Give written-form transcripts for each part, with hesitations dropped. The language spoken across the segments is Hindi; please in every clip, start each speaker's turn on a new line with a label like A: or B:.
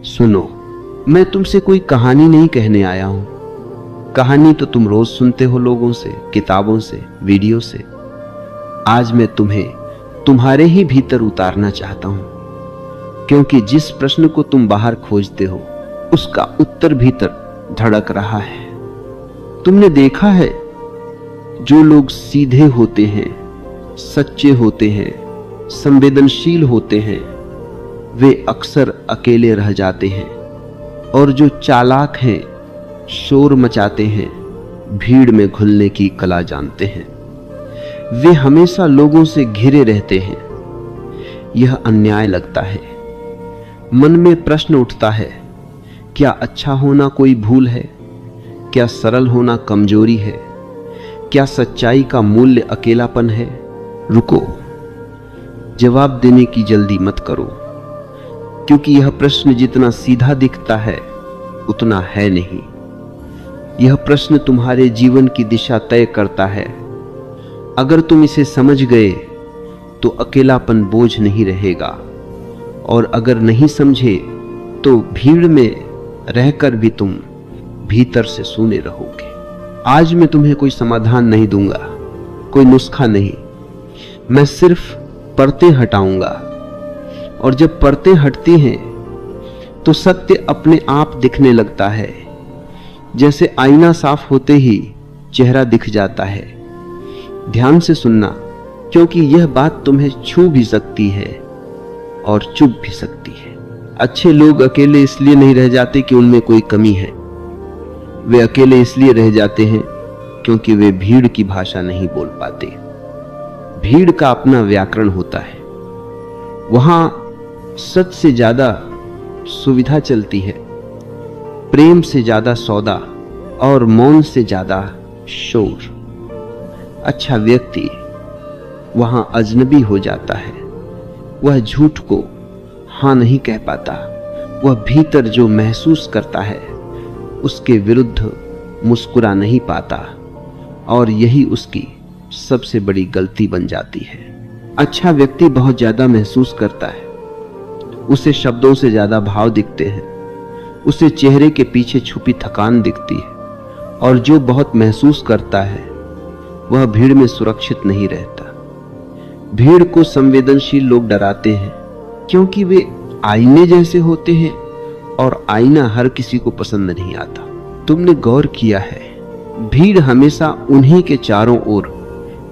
A: सुनो, मैं तुमसे कोई कहानी नहीं कहने आया हूं। कहानी तो तुम रोज सुनते हो लोगों से, किताबों से, वीडियो से। आज मैं तुम्हें तुम्हारे ही भीतर उतारना चाहता हूं, क्योंकि जिस प्रश्न को तुम बाहर खोजते हो उसका उत्तर भीतर धड़क रहा है। तुमने देखा है, जो लोग सीधे होते हैं, सच्चे होते हैं, संवेदनशील होते हैं, वे अक्सर अकेले रह जाते हैं। और जो चालाक हैं, शोर मचाते हैं, भीड़ में घुलने की कला जानते हैं, वे हमेशा लोगों से घिरे रहते हैं। यह अन्याय लगता है। मन में प्रश्न उठता है, क्या अच्छा होना कोई भूल है? क्या सरल होना कमजोरी है? क्या सच्चाई का मूल्य अकेलापन है? रुको, जवाब देने की जल्दी मत करो, क्योंकि यह प्रश्न जितना सीधा दिखता है उतना है नहीं। यह प्रश्न तुम्हारे जीवन की दिशा तय करता है। अगर तुम इसे समझ गए तो अकेलापन बोझ नहीं रहेगा, और अगर नहीं समझे तो भीड़ में रहकर भी तुम भीतर से सूने रहोगे। आज मैं तुम्हें कोई समाधान नहीं दूंगा, कोई नुस्खा नहीं। मैं सिर्फ परतें हटाऊंगा, और जब परतें हटती हैं तो सत्य अपने आप दिखने लगता है। जैसे आईना साफ होते ही चेहरा दिख जाता है। ध्यान से सुनना, क्योंकि यह बात तुम्हें छू भी सकती है और चुभ भी सकती है। अच्छे लोग अकेले इसलिए नहीं रह जाते कि उनमें कोई कमी है। वे अकेले इसलिए रह जाते हैं क्योंकि वे भीड़ की भाषा नहीं बोल पाते। भीड़ का अपना व्याकरण होता है। वहां सच से ज्यादा सुविधा चलती है, प्रेम से ज्यादा सौदा, और मौन से ज्यादा शोर। अच्छा व्यक्ति वहां अजनबी हो जाता है। वह झूठ को हां नहीं कह पाता। वह भीतर जो महसूस करता है उसके विरुद्ध मुस्कुरा नहीं पाता, और यही उसकी सबसे बड़ी गलती बन जाती है। अच्छा व्यक्ति बहुत ज्यादा महसूस करता है। उसे शब्दों से ज्यादा भाव दिखते हैं। उसे चेहरे के पीछे छुपी थकान दिखती है। और जो बहुत महसूस करता है वह भीड़ में सुरक्षित नहीं रहता। भीड़ को संवेदनशील लोग डराते हैं, क्योंकि वे आईने जैसे होते हैं, और आईना हर किसी को पसंद नहीं आता। तुमने गौर किया है, भीड़ हमेशा उन्हीं के चारों ओर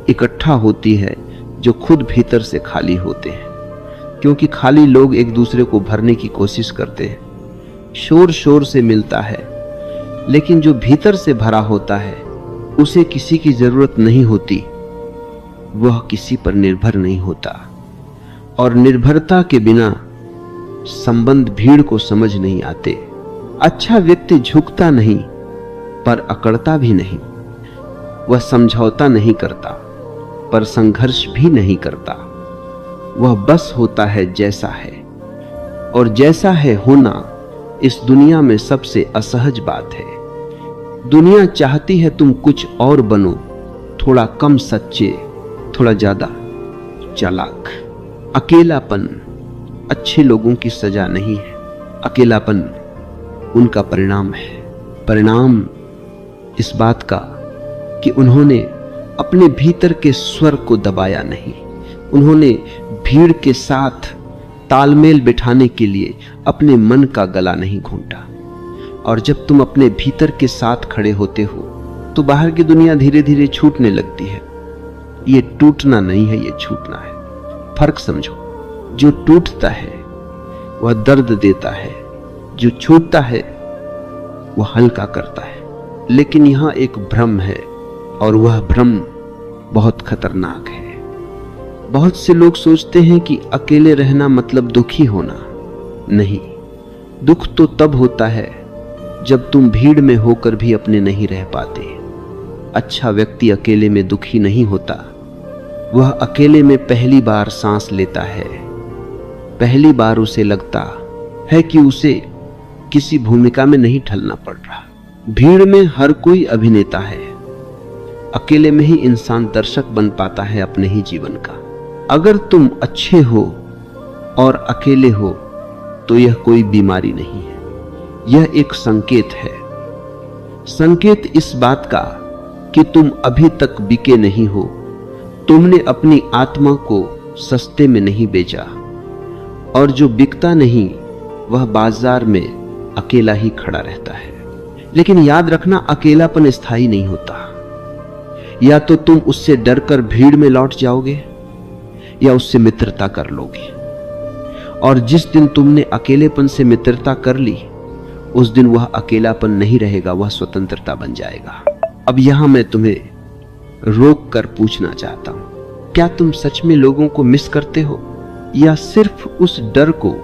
A: इकट्ठा होती है जो खुद भीतर से खाली होते हैं, क्योंकि खाली लोग एक दूसरे को भरने की कोशिश करते हैं। शोर शोर से मिलता है, लेकिन जो भीतर से भरा होता है उसे किसी की जरूरत नहीं होती। वह किसी पर निर्भर नहीं होता, और निर्भरता के बिना संबंध भीड़ को समझ नहीं आते। अच्छा व्यक्ति झुकता नहीं, पर अकड़ता भी नहीं। वह समझौता नहीं करता, पर संघर्ष भी नहीं करता। वह बस होता है जैसा है, और जैसा है होना इस दुनिया में सबसे असहज बात है। दुनिया चाहती है तुम कुछ और बनो, थोड़ा कम सच्चे, थोड़ा ज्यादा चालाक। अकेलापन अच्छे लोगों की सजा नहीं है। अकेलापन उनका परिणाम है। परिणाम इस बात का कि उन्होंने अपने भीतर के स्वर को दबाया नहीं। उन्होंने भीड़ के साथ तालमेल बिठाने के लिए अपने मन का गला नहीं घोंटा। और जब तुम अपने भीतर के साथ खड़े होते हो तो बाहर की दुनिया धीरे धीरे छूटने लगती है। ये टूटना नहीं है, ये छूटना है। फर्क समझो। जो टूटता है वह दर्द देता है, जो छूटता है वह हल्का करता है। लेकिन यहां एक भ्रम है, और वह भ्रम बहुत खतरनाक है। बहुत से लोग सोचते हैं कि अकेले रहना मतलब दुखी होना। नहीं, दुख तो तब होता है जब तुम भीड़ में होकर भी अपने नहीं रह पाते। अच्छा व्यक्ति अकेले में दुखी नहीं होता। वह अकेले में पहली बार सांस लेता है। पहली बार उसे लगता है कि उसे किसी भूमिका में नहीं ढलना पड़ रहा। भीड़ में हर कोई अभिनेता है। अकेले में ही इंसान दर्शक बन पाता है अपने ही जीवन का। अगर तुम अच्छे हो और अकेले हो तो यह कोई बीमारी नहीं है, यह एक संकेत है। संकेत इस बात का कि तुम अभी तक बिके नहीं हो, तुमने अपनी आत्मा को सस्ते में नहीं बेचा, और जो बिकता नहीं वह बाजार में अकेला ही खड़ा रहता है। लेकिन याद रखना, अकेलापन स्थायी नहीं होता। या तो तुम उससे डरकर भीड़ में लौट जाओगे या उससे मित्रता कर लोगे, और जिस दिन तुमने अकेलेपन से मित्रता कर ली उस दिन वह अकेलापन नहीं रहेगा, वह स्वतंत्रता बन जाएगा। अब यहां मैं तुम्हें रोक कर पूछना चाहता हूं, क्या तुम सच में लोगों को मिस करते हो, या सिर्फ उस डर को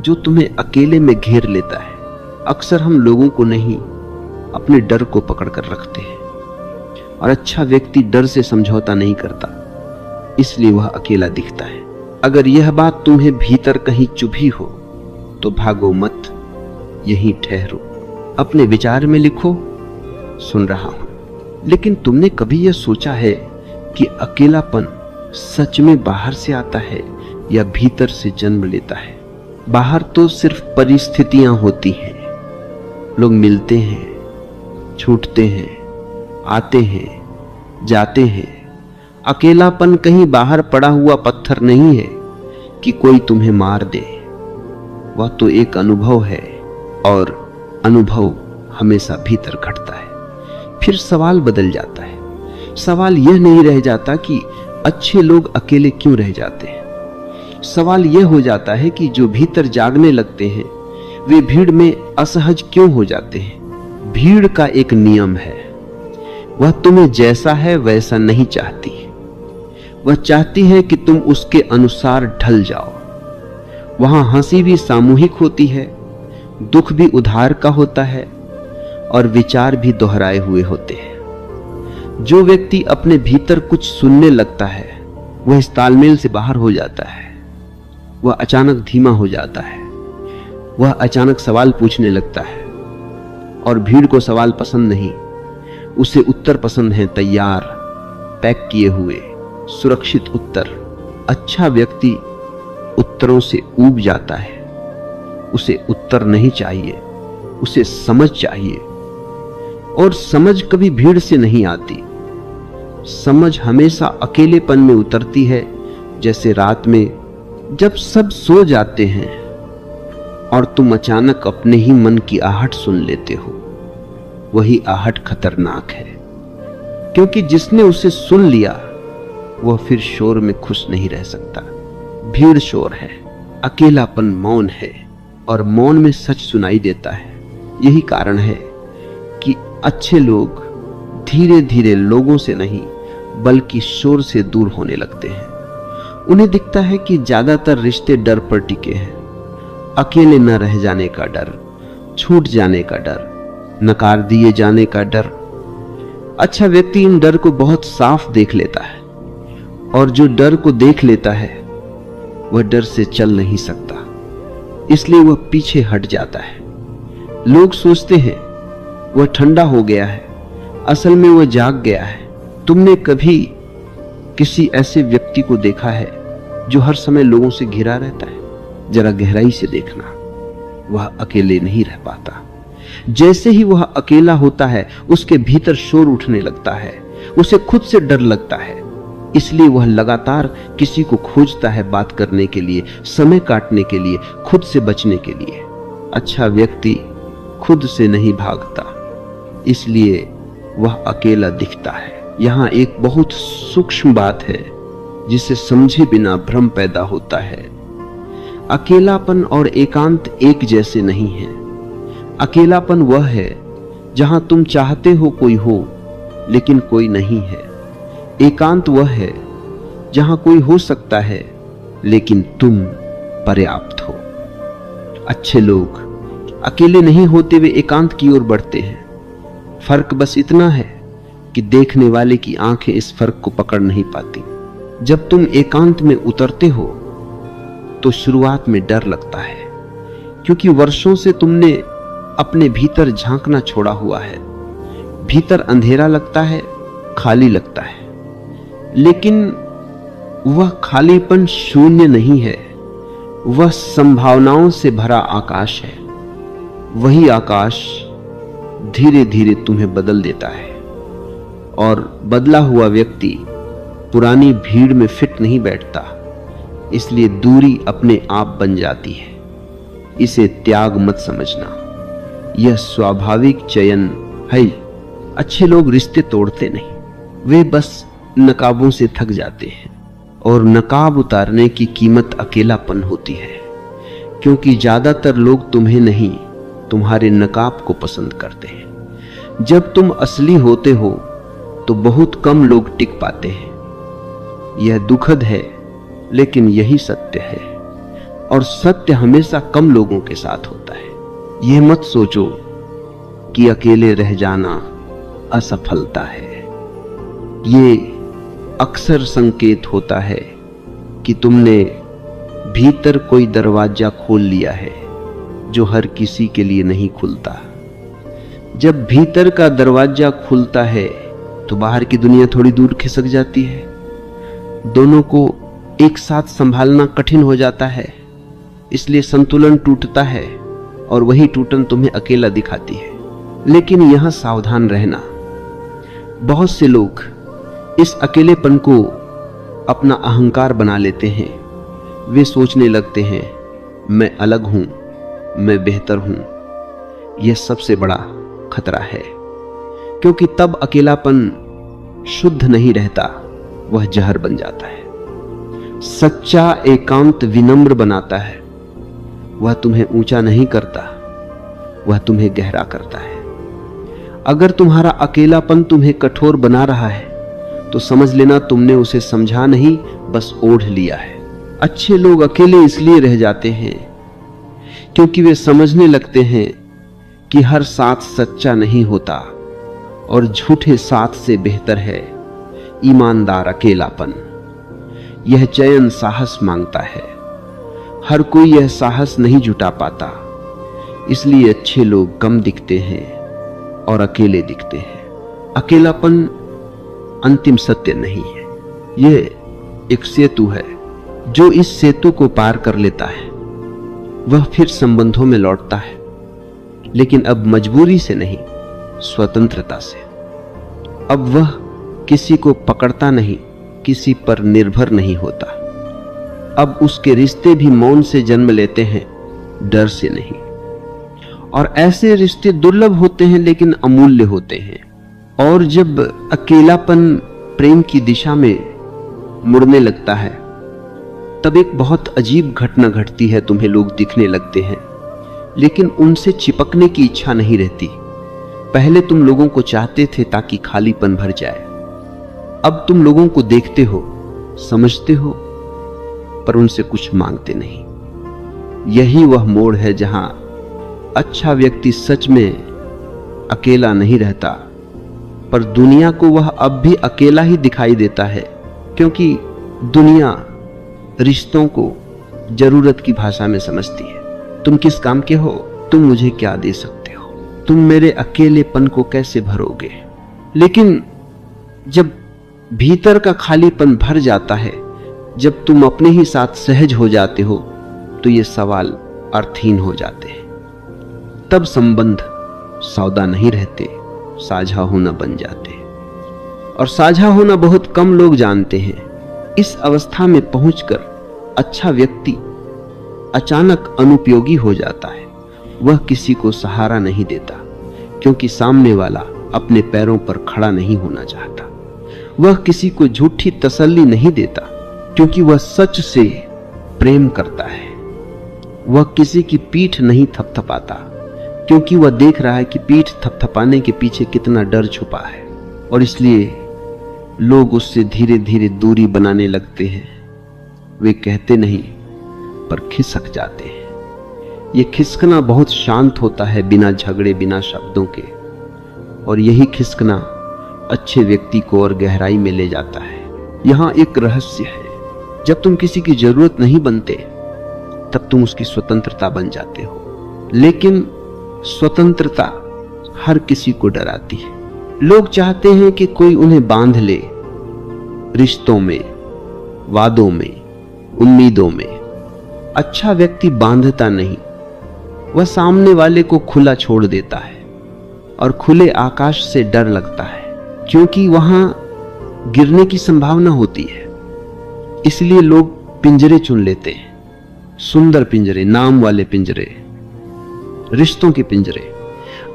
A: जो तुम्हें अकेले में घेर लेता है? अक्सर हम लोगों को नहीं, अपने डर को पकड़ कर रखते हैं, और अच्छा व्यक्ति डर से समझौता नहीं करता, इसलिए वह अकेला दिखता है। अगर यह बात तुम्हें भीतर कहीं चुभी हो तो भागो मत, यहीं ठहरो, अपने विचार में लिखो, सुन रहा हूं। लेकिन तुमने कभी यह सोचा है कि अकेलापन सच में बाहर से आता है या भीतर से जन्म लेता है? बाहर तो सिर्फ परिस्थितियां होती हैं, लोग मिलते हैं, छूटते हैं, आते हैं, जाते हैं। अकेलापन कहीं बाहर पड़ा हुआ पत्थर नहीं है कि कोई तुम्हें मार दे, वह तो एक अनुभव है, और अनुभव हमेशा भीतर घटता है। फिर सवाल बदल जाता है। सवाल यह नहीं रह जाता कि अच्छे लोग अकेले क्यों रह जाते हैं। सवाल यह हो जाता है कि जो भीतर जागने लगते हैं वे भीड़ में असहज क्यों हो जाते हैं। भीड़ का एक नियम है, वह तुम्हें जैसा है वैसा नहीं चाहती, वह चाहती है कि तुम उसके अनुसार ढल जाओ। वहां हंसी भी सामूहिक होती है, दुख भी उधार का होता है, और विचार भी दोहराए हुए होते हैं। जो व्यक्ति अपने भीतर कुछ सुनने लगता है वह इस तालमेल से बाहर हो जाता है। वह अचानक धीमा हो जाता है, वह अचानक सवाल पूछने लगता है, और भीड़ को सवाल पसंद नहीं, उसे उत्तर पसंद है, तैयार, पैक किए हुए, सुरक्षित उत्तर। अच्छा व्यक्ति उत्तरों से ऊब जाता है, उसे उत्तर नहीं चाहिए, उसे समझ चाहिए, और समझ कभी भीड़ से नहीं आती। समझ हमेशा अकेलेपन में उतरती है, जैसे रात में जब सब सो जाते हैं और तुम अचानक अपने ही मन की आहट सुन लेते हो। वही आहट खतरनाक है, क्योंकि जिसने उसे सुन लिया वह फिर शोर में खुश नहीं रह सकता। भीड़ शोर है, अकेलापन मौन है, और मौन में सच सुनाई देता है। यही कारण है कि अच्छे लोग धीरे धीरे लोगों से नहीं बल्कि शोर से दूर होने लगते हैं। उन्हें दिखता है कि ज्यादातर रिश्ते डर पर टिके हैं, अकेले न रह जाने का डर, छूट जाने का डर, नकार दिए जाने का डर। अच्छा व्यक्ति इन डर को बहुत साफ देख लेता है, और जो डर को देख लेता है वह डर से चल नहीं सकता, इसलिए वह पीछे हट जाता है। लोग सोचते हैं वह ठंडा हो गया है, असल में वह जाग गया है। तुमने कभी किसी ऐसे व्यक्ति को देखा है जो हर समय लोगों से घिरा रहता है? जरा गहराई से देखना, वह अकेले नहीं रह पाता। जैसे ही वह अकेला होता है उसके भीतर शोर उठने लगता है, उसे खुद से डर लगता है, इसलिए वह लगातार किसी को खोजता है बात करने के लिए, समय काटने के लिए, खुद से बचने के लिए। अच्छा व्यक्ति खुद से नहीं भागता, इसलिए वह अकेला दिखता है। यहाँ एक बहुत सूक्ष्म बात है जिसे समझे बिना भ्रम पैदा होता है। अकेलापन और एकांत एक जैसे नहीं है। अकेलापन वह है जहां तुम चाहते हो कोई हो लेकिन कोई नहीं है। एकांत वह है जहां कोई हो सकता है लेकिन तुम पर्याप्त हो। अच्छे लोग अकेले नहीं होते, वे एकांत की ओर बढ़ते हैं। फर्क बस इतना है कि देखने वाले की आंखें इस फर्क को पकड़ नहीं पाती। जब तुम एकांत में उतरते हो तो शुरुआत में डर लगता है, क्योंकि वर्षों से तुमने अपने भीतर झांकना छोड़ा हुआ है। भीतर अंधेरा लगता है, खाली लगता है, लेकिन वह खालीपन शून्य नहीं है, वह संभावनाओं से भरा आकाश है। वही आकाश धीरे धीरे तुम्हें बदल देता है और बदला हुआ व्यक्ति पुरानी भीड़ में फिट नहीं बैठता, इसलिए दूरी अपने आप बन जाती है। इसे त्याग मत समझना, यह स्वाभाविक चयन है। अच्छे लोग रिश्ते तोड़ते नहीं, वे बस नकाबों से थक जाते हैं और नकाब उतारने की कीमत अकेलापन होती है, क्योंकि ज्यादातर लोग तुम्हें नहीं, तुम्हारे नकाब को पसंद करते हैं। जब तुम असली होते हो तो बहुत कम लोग टिक पाते हैं। यह दुखद है, लेकिन यही सत्य है, और सत्य हमेशा कम लोगों के साथ होता है। यह मत सोचो कि अकेले रह जाना असफलता है। ये अक्सर संकेत होता है कि तुमने भीतर कोई दरवाजा खोल लिया है जो हर किसी के लिए नहीं खुलता। जब भीतर का दरवाजा खुलता है तो बाहर की दुनिया थोड़ी दूर खिसक जाती है। दोनों को एक साथ संभालना कठिन हो जाता है, इसलिए संतुलन टूटता है और वही टूटन तुम्हें अकेला दिखाती है। लेकिन यहां सावधान रहना, बहुत से लोग इस अकेलेपन को अपना अहंकार बना लेते हैं। वे सोचने लगते हैं मैं अलग हूं, मैं बेहतर हूं। यह सबसे बड़ा खतरा है, क्योंकि तब अकेलापन शुद्ध नहीं रहता, वह जहर बन जाता है। सच्चा एकांत विनम्र बनाता है। वह तुम्हें ऊंचा नहीं करता, वह तुम्हें गहरा करता है। अगर तुम्हारा अकेलापन तुम्हें कठोर बना रहा है तो समझ लेना तुमने उसे समझा नहीं, बस ओढ़ लिया है। अच्छे लोग अकेले इसलिए रह जाते हैं क्योंकि वे समझने लगते हैं कि हर साथ सच्चा नहीं होता और झूठे साथ से बेहतर है ईमानदार अकेलापन। यह चयन साहस मांगता है। हर कोई यह साहस नहीं जुटा पाता, इसलिए अच्छे लोग कम दिखते हैं और अकेले दिखते हैं। अकेलापन अंतिम सत्य नहीं है, यह एक सेतु है। जो इस सेतु को पार कर लेता है वह फिर संबंधों में लौटता है, लेकिन अब मजबूरी से नहीं, स्वतंत्रता से। अब वह किसी को पकड़ता नहीं, किसी पर निर्भर नहीं होता। अब उसके रिश्ते भी मौन से जन्म लेते हैं, डर से नहीं। और ऐसे रिश्ते दुर्लभ होते हैं लेकिन अमूल्य होते हैं। और जब अकेलापन प्रेम की दिशा में मुड़ने लगता है तब एक बहुत अजीब घटना घटती है। तुम्हें लोग दिखने लगते हैं लेकिन उनसे चिपकने की इच्छा नहीं रहती। पहले तुम लोगों को चाहते थे ताकि खालीपन भर जाए, अब तुम लोगों को देखते हो, समझते हो, पर उनसे कुछ मांगते नहीं। यही वह मोड़ है जहां अच्छा व्यक्ति सच में अकेला नहीं रहता, पर दुनिया को वह अब भी अकेला ही दिखाई देता है, क्योंकि दुनिया रिश्तों को जरूरत की भाषा में समझती है। तुम किस काम के हो? तुम मुझे क्या दे सकते हो? तुम मेरे अकेलेपन को कैसे भरोगे? लेकिन जब भीतर का खालीपन भर जाता है, जब तुम अपने ही साथ सहज हो जाते हो, तो ये सवाल अर्थहीन हो जाते हैं। तब संबंध सौदा नहीं रहते, साझा होना बन जाते हैं। और साझा होना बहुत कम लोग जानते हैं। इस अवस्था में पहुंचकर अच्छा व्यक्ति अचानक अनुपयोगी हो जाता है। वह किसी को सहारा नहीं देता, क्योंकि सामने वाला अपने पैरों पर खड़ा नहीं होना चाहता। वह किसी को झूठी तसल्ली नहीं देता, क्योंकि वह सच से प्रेम करता है। वह किसी की पीठ नहीं थपथपाता, क्योंकि वह देख रहा है कि पीठ थपथपाने के पीछे कितना डर छुपा है। और इसलिए लोग उससे धीरे धीरे दूरी बनाने लगते हैं। वे कहते नहीं, पर खिसक जाते हैं। ये खिसकना बहुत शांत होता है, बिना झगड़े, बिना शब्दों के। और यही खिसकना अच्छे व्यक्ति को और गहराई में ले जाता है। यहां एक रहस्य है, जब तुम किसी की जरूरत नहीं बनते तब तुम उसकी स्वतंत्रता बन जाते हो। लेकिन स्वतंत्रता हर किसी को डराती है। लोग चाहते हैं कि कोई उन्हें बांध ले, रिश्तों में, वादों में, उम्मीदों में। अच्छा व्यक्ति बांधता नहीं, वह सामने वाले को खुला छोड़ देता है। और खुले आकाश से डर लगता है क्योंकि वहां गिरने की संभावना होती है। इसलिए लोग पिंजरे चुन लेते हैं, सुंदर पिंजरे, नाम वाले पिंजरे, रिश्तों के पिंजरे।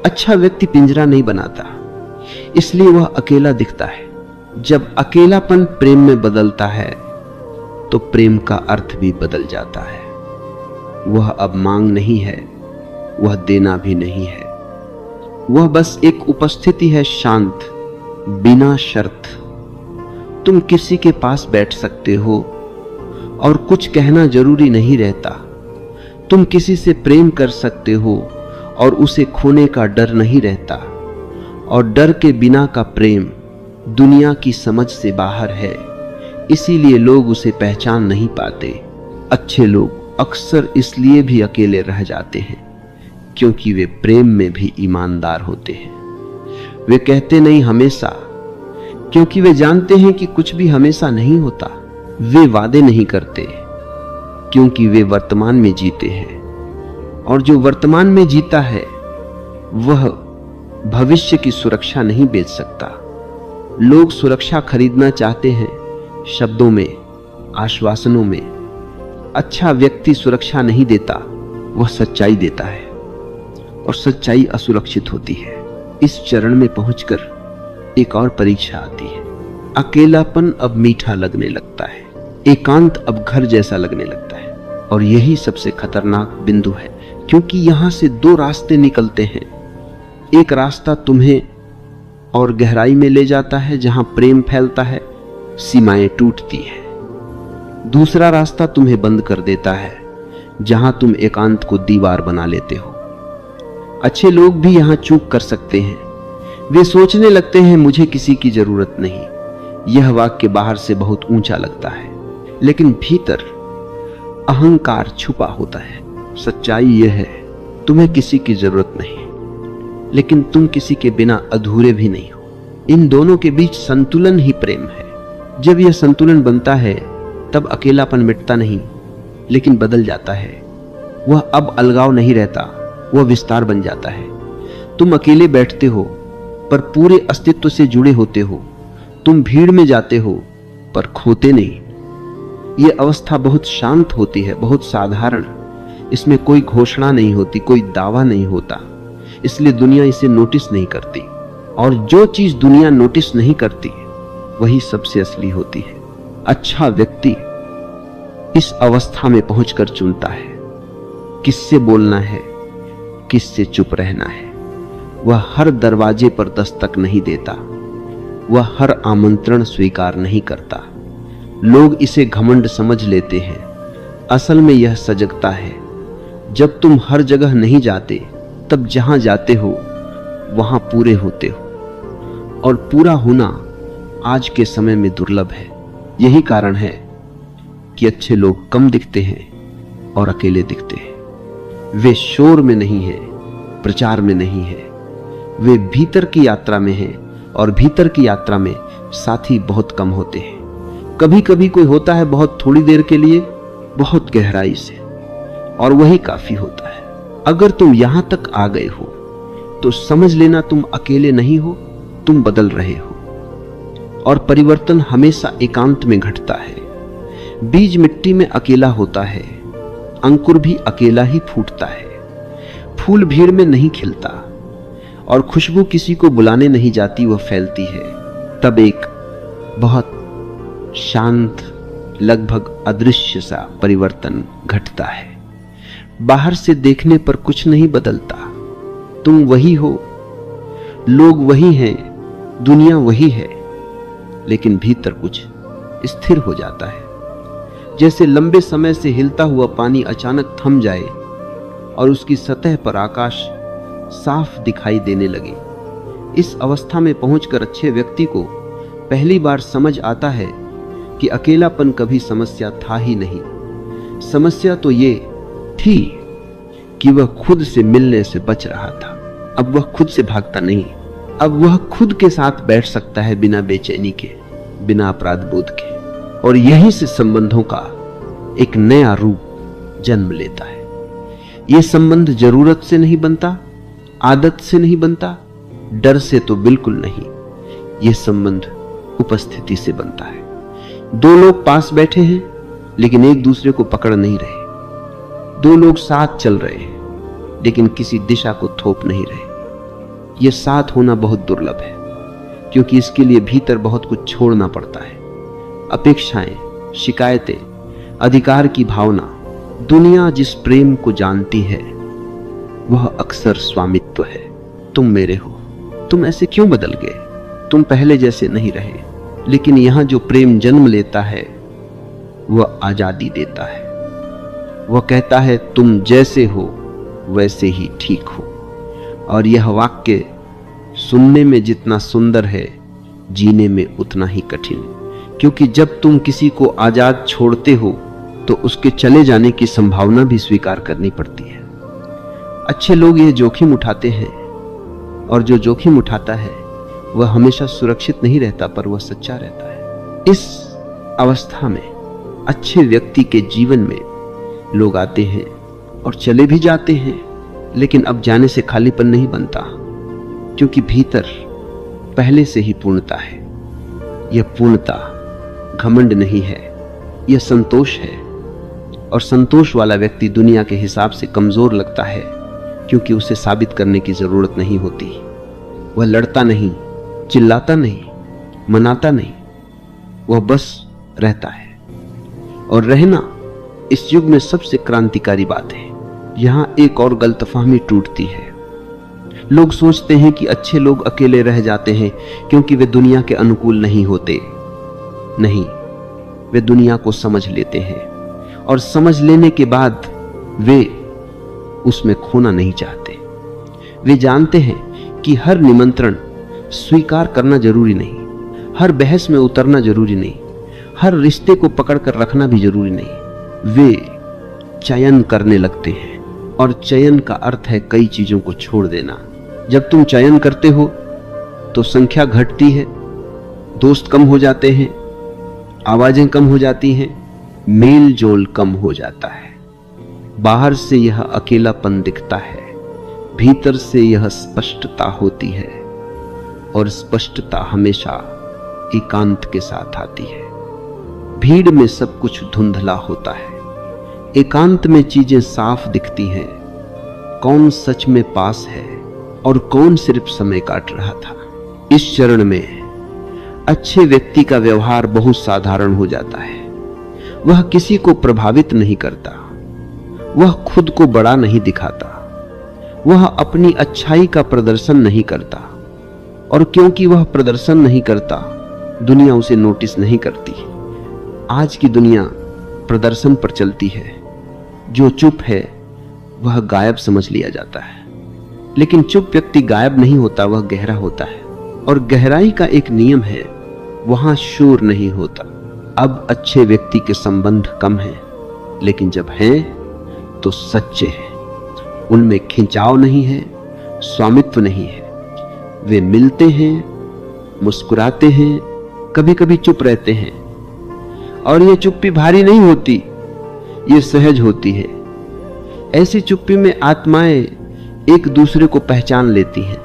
A: अच्छा व्यक्ति पिंजरा नहीं बनाता, इसलिए वह अकेला दिखता है। जब अकेलापन प्रेम में बदलता है तो प्रेम का अर्थ भी बदल जाता है। वह अब मांग नहीं है, वह देना भी नहीं है, वह बस एक उपस्थिति है, शांत, बिना शर्त। तुम किसी के पास बैठ सकते हो और कुछ कहना जरूरी नहीं रहता। तुम किसी से प्रेम कर सकते हो और उसे खोने का डर नहीं रहता। और डर के बिना का प्रेम दुनिया की समझ से बाहर है, इसीलिए लोग उसे पहचान नहीं पाते। अच्छे लोग अक्सर इसलिए भी अकेले रह जाते हैं क्योंकि वे प्रेम में भी ईमानदार होते हैं। वे कहते नहीं हमेशा, क्योंकि वे जानते हैं कि कुछ भी हमेशा नहीं होता। वे वादे नहीं करते क्योंकि वे वर्तमान में जीते हैं, और जो वर्तमान में जीता है वह भविष्य की सुरक्षा नहीं बेच सकता। लोग सुरक्षा खरीदना चाहते हैं, शब्दों में, आश्वासनों में। अच्छा व्यक्ति सुरक्षा नहीं देता, वह सच्चाई देता है, और सच्चाई असुरक्षित होती है। इस चरण में पहुंचकर एक और परीक्षा आती है। अकेलापन अब मीठा लगने लगता है, एकांत अब घर जैसा लगने लगता है। और यही सबसे खतरनाक बिंदु है, क्योंकि यहां से दो रास्ते निकलते हैं। एक रास्ता तुम्हें और गहराई में ले जाता है, जहां प्रेम फैलता है, सीमाएं टूटती है। दूसरा रास्ता तुम्हें बंद कर देता है, जहां तुम एकांत को दीवार बना लेते हो। अच्छे लोग भी यहां चूक कर सकते हैं। वे सोचने लगते हैं मुझे किसी की जरूरत नहीं। यह वाक्य बाहर से बहुत ऊंचा लगता है, लेकिन भीतर अहंकार छुपा होता है। सच्चाई यह है, तुम्हें किसी की जरूरत नहीं, लेकिन तुम किसी के बिना अधूरे भी नहीं हो। इन दोनों के बीच संतुलन ही प्रेम है। जब यह संतुलन बनता है तब अकेलापन मिटता नहीं, लेकिन बदल जाता है। वह अब अलगाव नहीं रहता, वह विस्तार बन जाता है। तुम अकेले बैठते हो पर पूरे अस्तित्व से जुड़े होते हो। तुम भीड़ में जाते हो पर खोते नहीं। यह अवस्था बहुत शांत होती है, बहुत साधारण। इसमें कोई घोषणा नहीं होती, कोई दावा नहीं होता, इसलिए दुनिया इसे नोटिस नहीं करती। और जो चीज दुनिया नोटिस नहीं करती वही सबसे असली होती है। अच्छा व्यक्ति इस अवस्था में पहुंचकर चुनता है किससे बोलना है, किससे चुप रहना है। वह हर दरवाजे पर दस्तक नहीं देता, वह हर आमंत्रण स्वीकार नहीं करता। लोग इसे घमंड समझ लेते हैं, असल में यह सजगता है। जब तुम हर जगह नहीं जाते, तब जहां जाते हो वहां पूरे होते हो। और पूरा होना आज के समय में दुर्लभ है। यही कारण है कि अच्छे लोग कम दिखते हैं और अकेले दिखते हैं। वे शोर में नहीं है, प्रचार में नहीं है, वे भीतर की यात्रा में हैं, और भीतर की यात्रा में साथी बहुत कम होते हैं। कभी कभी कोई होता है बहुत थोड़ी देर के लिए, बहुत गहराई से, और वही काफी होता है। अगर तुम यहां तक आ गए हो तो समझ लेना तुम अकेले नहीं हो, तुम बदल रहे हो। और परिवर्तन हमेशा एकांत में घटता है। बीज मिट्टी में अकेला होता है, अंकुर भी अकेला ही फूटता है। फूल भीड़ में नहीं खिलता, और खुशबू किसी को बुलाने नहीं जाती, वह फैलती है। तब एक बहुत शांत, लगभग अदृश्य सा परिवर्तन घटता है। बाहर से देखने पर कुछ नहीं बदलता, तुम वही हो, लोग वही हैं, दुनिया वही है, लेकिन भीतर कुछ स्थिर हो जाता है। जैसे लंबे समय से हिलता हुआ पानी अचानक थम जाए और उसकी सतह पर आकाश साफ दिखाई देने लगे। इस अवस्था में पहुंचकर अच्छे व्यक्ति को पहली बार समझ आता है कि अकेलापन कभी समस्या था ही नहीं। समस्या तो ये थी कि वह खुद से मिलने से बच रहा था। अब वह खुद से भागता नहीं, अब वह खुद के साथ बैठ सकता है, बिना बेचैनी के, बिना अपराध बोध के। और यहीं से संबंधों का एक नया रूप जन्म लेता है। यह संबंध जरूरत से नहीं बनता, आदत से नहीं बनता, डर से तो बिल्कुल नहीं। यह संबंध उपस्थिति से बनता है। दो लोग पास बैठे हैं लेकिन एक दूसरे को पकड़ नहीं रहे। दो लोग साथ चल रहे हैं लेकिन किसी दिशा को थोप नहीं रहे। यह साथ होना बहुत दुर्लभ है, क्योंकि इसके लिए भीतर बहुत कुछ छोड़ना पड़ता है। अपेक्षाएं, शिकायतें, अधिकार की भावना। दुनिया जिस प्रेम को जानती है वह अक्सर स्वामित्व है। तुम मेरे हो, तुम ऐसे क्यों बदल गए, तुम पहले जैसे नहीं रहे। लेकिन यहां जो प्रेम जन्म लेता है वह आजादी देता है। वह कहता है तुम जैसे हो वैसे ही ठीक हो। और यह वाक्य सुनने में जितना सुंदर है, जीने में उतना ही कठिन, क्योंकि जब तुम किसी को आजाद छोड़ते हो तो उसके चले जाने की संभावना भी स्वीकार करनी पड़ती है। अच्छे लोग यह जोखिम उठाते हैं, और जो जोखिम उठाता है वह हमेशा सुरक्षित नहीं रहता, पर वह सच्चा रहता है। इस अवस्था में अच्छे व्यक्ति के जीवन में लोग आते हैं और चले भी जाते हैं, लेकिन अब जाने से खालीपन नहीं बनता, क्योंकि भीतर पहले से ही पूर्णता है। यह पूर्णता घमंड नहीं है, यह संतोष है। और संतोष वाला व्यक्ति दुनिया के हिसाब से कमजोर लगता है, क्योंकि उसे साबित करने की जरूरत नहीं होती। वह लड़ता नहीं, चिल्लाता नहीं, मनाता नहीं, वह बस रहता है। और रहना इस युग में सबसे क्रांतिकारी बात है। यहां एक और गलतफहमी टूटती है। लोग सोचते हैं कि अच्छे लोग अकेले रह जाते हैं क्योंकि वे दुनिया के अनुकूल नहीं होते। नहीं, वे दुनिया को समझ लेते हैं, और समझ लेने के बाद वे उसमें खोना नहीं चाहते। वे जानते हैं कि हर निमंत्रण स्वीकार करना जरूरी नहीं, हर बहस में उतरना जरूरी नहीं, हर रिश्ते को पकड़कर रखना भी जरूरी नहीं। वे चयन करने लगते हैं, और चयन का अर्थ है कई चीजों को छोड़ देना। जब तुम चयन करते हो तो संख्या घटती है, दोस्त कम हो जाते हैं, आवाजें कम हो जाती हैं, मेल जोल कम हो जाता है। बाहर से यह अकेलापन दिखता है, भीतर से यह स्पष्टता होती है, और स्पष्टता हमेशा एकांत के साथ आती है। भीड़ में सब कुछ धुंधला होता है, एकांत में चीजें साफ दिखती हैं। कौन सच में पास है और कौन सिर्फ समय काट रहा था। इस चरण में अच्छे व्यक्ति का व्यवहार बहुत साधारण हो जाता है। वह किसी को प्रभावित नहीं करता, वह खुद को बड़ा नहीं दिखाता, वह अपनी अच्छाई का प्रदर्शन नहीं करता, और क्योंकि वह प्रदर्शन नहीं करता, दुनिया उसे नोटिस नहीं करती। आज की दुनिया प्रदर्शन पर चलती है। जो चुप है वह गायब समझ लिया जाता है, लेकिन चुप व्यक्ति गायब नहीं होता, वह गहरा होता है। और गहराई का एक नियम है, वहां शोर नहीं होता। अब अच्छे व्यक्ति के संबंध कम हैं, लेकिन जब हैं तो सच्चे हैं। उनमें खिंचाव नहीं है, स्वामित्व नहीं है। वे मिलते हैं, मुस्कुराते हैं, कभी कभी चुप रहते हैं, और ये चुप्पी भारी नहीं होती, ये सहज होती है। ऐसी चुप्पी में आत्माएं एक दूसरे को पहचान लेती हैं,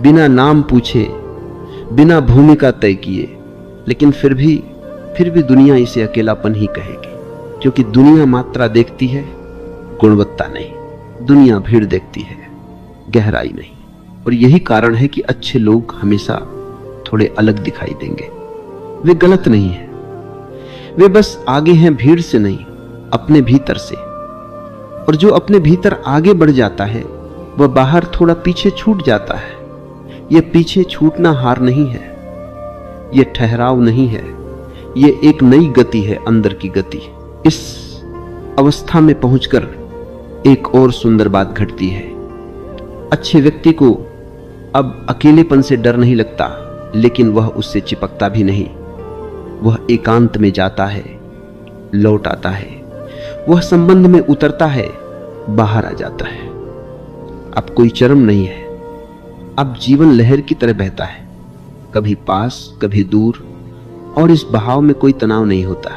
A: बिना नाम पूछे, बिना भूमिका तय किए। लेकिन फिर भी दुनिया इसे अकेलापन ही कहेगी, क्योंकि दुनिया मात्रा देखती है, गुणवत्ता नहीं। दुनिया भीड़ देखती है, गहराई नहीं। और यही कारण है कि अच्छे लोग हमेशा थोड़े अलग दिखाई देंगे। वे गलत नहीं हैं, वे बस आगे हैं भीड़ से नहीं, अपने भीतर से। और जो अपने भीतर आगे बढ़ जाता है वह बाहर थोड़ा पीछे छूट जाता है। यह पीछे छूटना हार नहीं है, यह ठहराव नहीं है, यह एक नई गति है, अंदर की गति। इस अवस्था में पहुंचकर एक और सुंदर बात घटती है। अच्छे व्यक्ति को अब अकेलेपन से डर नहीं लगता, लेकिन वह उससे चिपकता भी नहीं। वह एकांत में जाता है, लौट आता है, वह संबंध में उतरता है, बाहर आ जाता है। अब कोई चरम नहीं है, अब जीवन लहर की तरह बहता है, कभी पास कभी दूर, और इस बहाव में कोई तनाव नहीं होता।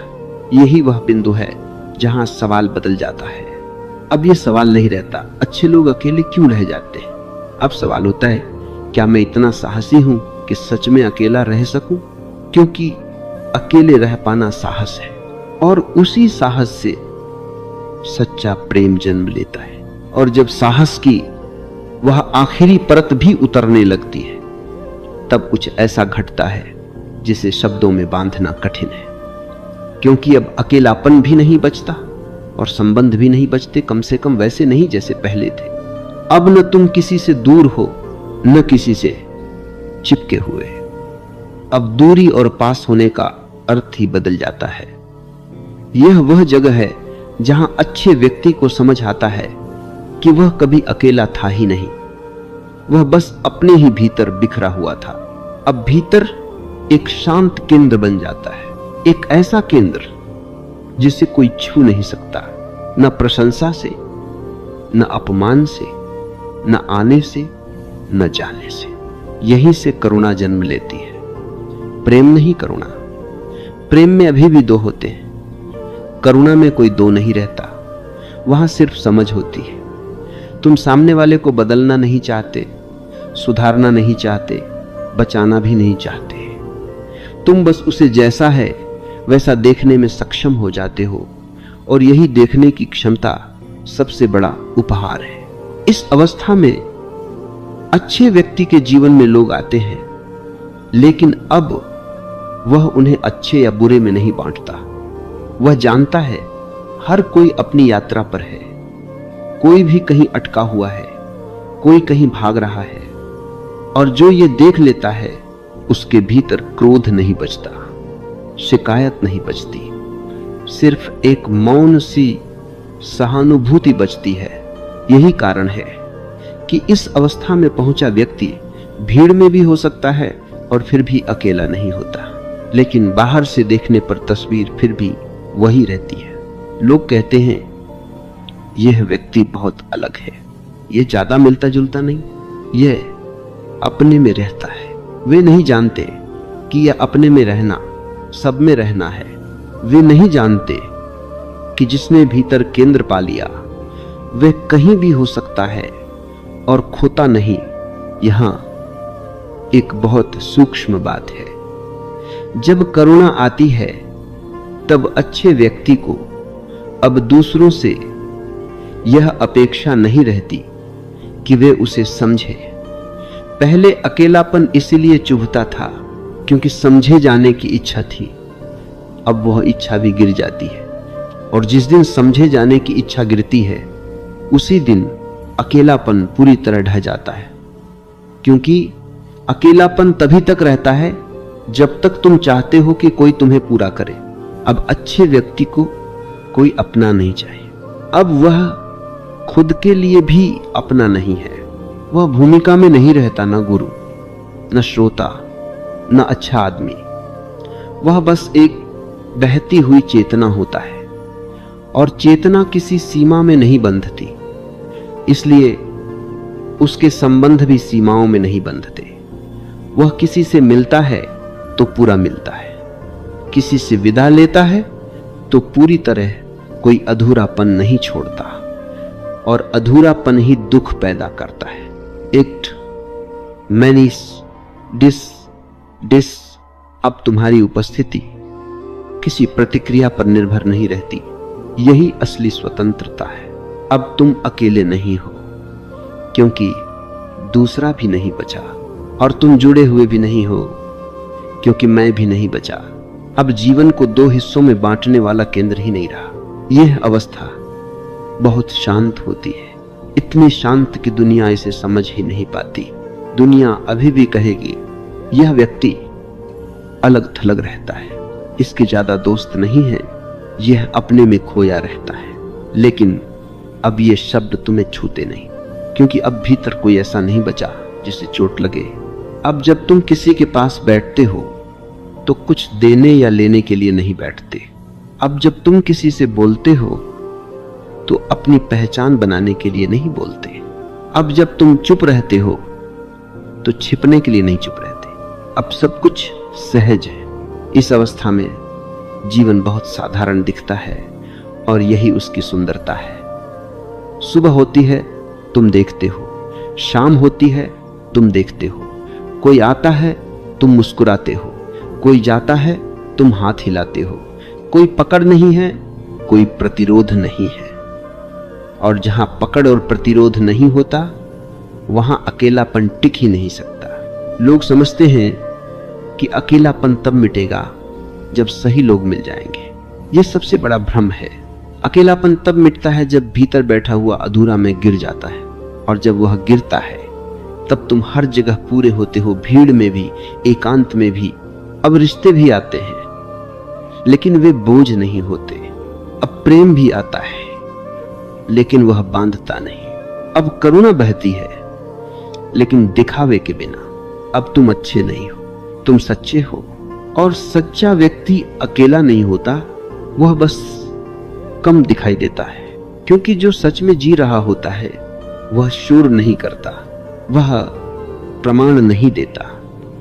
A: यही वह बिंदु है जहां सवाल बदल जाता है। अब ये सवाल नहीं रहता अच्छे लोग अकेले क्यों रह जाते हैं। अब सवाल होता है, क्या मैं इतना साहसी हूं कि सच में अकेला रह सकूं? क्योंकि अकेले रह पाना साहस है, और उसी साहस से सच्चा प्रेम जन्म लेता है। और जब साहस की वह आखिरी परत भी उतरने लगती है, तब कुछ ऐसा घटता है जिसे शब्दों में बांधना कठिन है। क्योंकि अब अकेलापन भी नहीं बचता और संबंध भी नहीं बचते, कम से कम वैसे नहीं जैसे पहले थे। अब न तुम किसी से दूर हो, न किसी से चिपके हुए। अब दूरी और पास होने का अर्थ ही बदल जाता है। यह वह जगह है जहां अच्छे व्यक्ति को समझ आता है कि वह कभी अकेला था ही नहीं, वह बस अपने ही भीतर बिखरा हुआ था। अब भीतर एक शांत केंद्र बन जाता है, एक ऐसा केंद्र जिसे कोई छू नहीं सकता, न प्रशंसा से, न अपमान से, न आने से, न जाने से। यहीं से करुणा जन्म लेती है। प्रेम नहीं, करुणा। प्रेम में अभी भी दो होते हैं, करुणा में कोई दो नहीं रहता। वहां सिर्फ समझ होती है। तुम सामने वाले को बदलना नहीं चाहते, सुधारना नहीं चाहते, बचाना भी नहीं चाहते। तुम बस उसे जैसा है वैसा देखने में सक्षम हो जाते हो, और यही देखने की क्षमता सबसे बड़ा उपहार है। इस अवस्था में अच्छे व्यक्ति के जीवन में लोग आते हैं, लेकिन अब वह उन्हें अच्छे या बुरे में नहीं बांटता। वह जानता है हर कोई अपनी यात्रा पर है, कोई भी कहीं अटका हुआ है, कोई कहीं भाग रहा है, और जो ये देख लेता है उसके भीतर क्रोध नहीं बचता, शिकायत नहीं बचती, सिर्फ एक मौन सी सहानुभूति बचती है। यही कारण है कि इस अवस्था में पहुंचा व्यक्ति भीड़ में भी हो सकता है और फिर भी अकेला नहीं होता, लेकिन बाहर से देखने पर तस्वीर फिर भी वही रहती है। लोग कहते हैं यह व्यक्ति बहुत अलग है, यह ज्यादा मिलता जुलता नहीं, यह अपने में रहता है। वे नहीं जानते कि यह अपने में रहना सब में रहना है। वे नहीं जानते कि जिसने भीतर केंद्र पा लिया वह कहीं भी हो सकता है और खोता नहीं। यहां एक बहुत सूक्ष्म बात है। जब करुणा आती है तब अच्छे व्यक्ति को अब दूसरों से यह अपेक्षा नहीं रहती कि वे उसे समझे। पहले अकेलापन इसलिए चुभता था क्योंकि समझे जाने की इच्छा थी। अब वह इच्छा भी गिर जाती है, और जिस दिन समझे जाने की इच्छा गिरती है उसी दिन अकेलापन पूरी तरह ढह जाता है। क्योंकि अकेलापन तभी तक रहता है जब तक तुम चाहते हो कि कोई तुम्हें पूरा करे। अब अच्छे व्यक्ति को कोई अपना नहीं चाहिए। अब वह खुद के लिए भी अपना नहीं है। वह भूमिका में नहीं रहता, न गुरु, न श्रोता, न अच्छा आदमी। वह बस एक बहती हुई चेतना होता है, और चेतना किसी सीमा में नहीं बंधती, इसलिए उसके संबंध भी सीमाओं में नहीं बंधते। वह किसी से मिलता है तो पूरा मिलता है, किसी से विदा लेता है तो पूरी तरह कोई अधूरापन नहीं छोड़ता, और अधूरापन ही दुख पैदा करता है। It manifests. अब तुम्हारी उपस्थिति किसी प्रतिक्रिया पर निर्भर नहीं रहती। यही असली स्वतंत्रता है। अब तुम अकेले नहीं हो, क्योंकि दूसरा भी नहीं बचा, और तुम जुड़े हुए भी नहीं हो, क्योंकि मैं भी नहीं बचा। अब जीवन को दो हिस्सों में बांटने वाला केंद्र ही नहीं रहा। यह अवस्था बहुत शांत होती है, इतनी शांत कि दुनिया इसे समझ ही नहीं पाती। दुनिया अभी भी कहेगी यह व्यक्ति अलग थलग रहता है, इसके ज्यादा दोस्त नहीं है, यह अपने में खोया रहता है। लेकिन अब ये शब्द तुम्हें छूते नहीं, क्योंकि अब भीतर कोई ऐसा नहीं बचा जिसे चोट लगे। अब जब तुम किसी के पास बैठते हो तो कुछ देने या लेने के लिए नहीं बैठते। अब जब तुम किसी से बोलते हो तो अपनी पहचान बनाने के लिए नहीं बोलते। अब जब तुम चुप रहते हो तो छिपने के लिए नहीं चुप रहते। अब सब कुछ सहज है। इस अवस्था में जीवन बहुत साधारण दिखता है और यही उसकी सुंदरता है। सुबह होती है, तुम देखते हो, शाम होती है, तुम देखते हो, कोई आता है, तुम मुस्कुराते हो, कोई जाता है, तुम हाथ हिलाते हो, कोई पकड़ नहीं है, कोई प्रतिरोध नहीं है। और जहां पकड़ और प्रतिरोध नहीं होता, वहां अकेलापन टिक ही नहीं सकता। लोग समझते हैं कि अकेलापन तब मिटेगा जब सही लोग मिल जाएंगे। यह सबसे बड़ा भ्रम है। अकेलापन तब मिटता है जब भीतर बैठा हुआ अधूरा में गिर जाता है, और जब वह गिरता है तब तुम हर जगह पूरे होते हो, भीड़ में भी, एकांत में भी। अब रिश्ते भी आते हैं, लेकिन वे बोझ नहीं होते। अब प्रेम भी आता है, लेकिन वह बांधता नहीं। अब करुणा बहती है, लेकिन दिखावे के बिना। अब तुम अच्छे नहीं हो, तुम सच्चे हो। और सच्चा व्यक्ति अकेला नहीं होता, वह बस कम दिखाई देता है, क्योंकि जो सच में जी रहा होता है वह शोर नहीं करता, वह प्रमाण नहीं देता,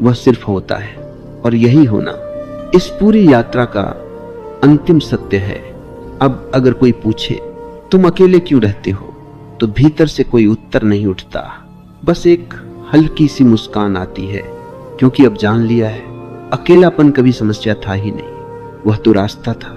A: वह सिर्फ होता है। और यही होना इस पूरी यात्रा का अंतिम सत्य है। अब अगर कोई पूछे तुम अकेले क्यों रहते हो, तो भीतर से कोई उत्तर नहीं उठता, बस एक हल्की सी मुस्कान आती है, क्योंकि अब जान लिया है अकेलापन कभी समस्या था ही नहीं, वह तो रास्ता था।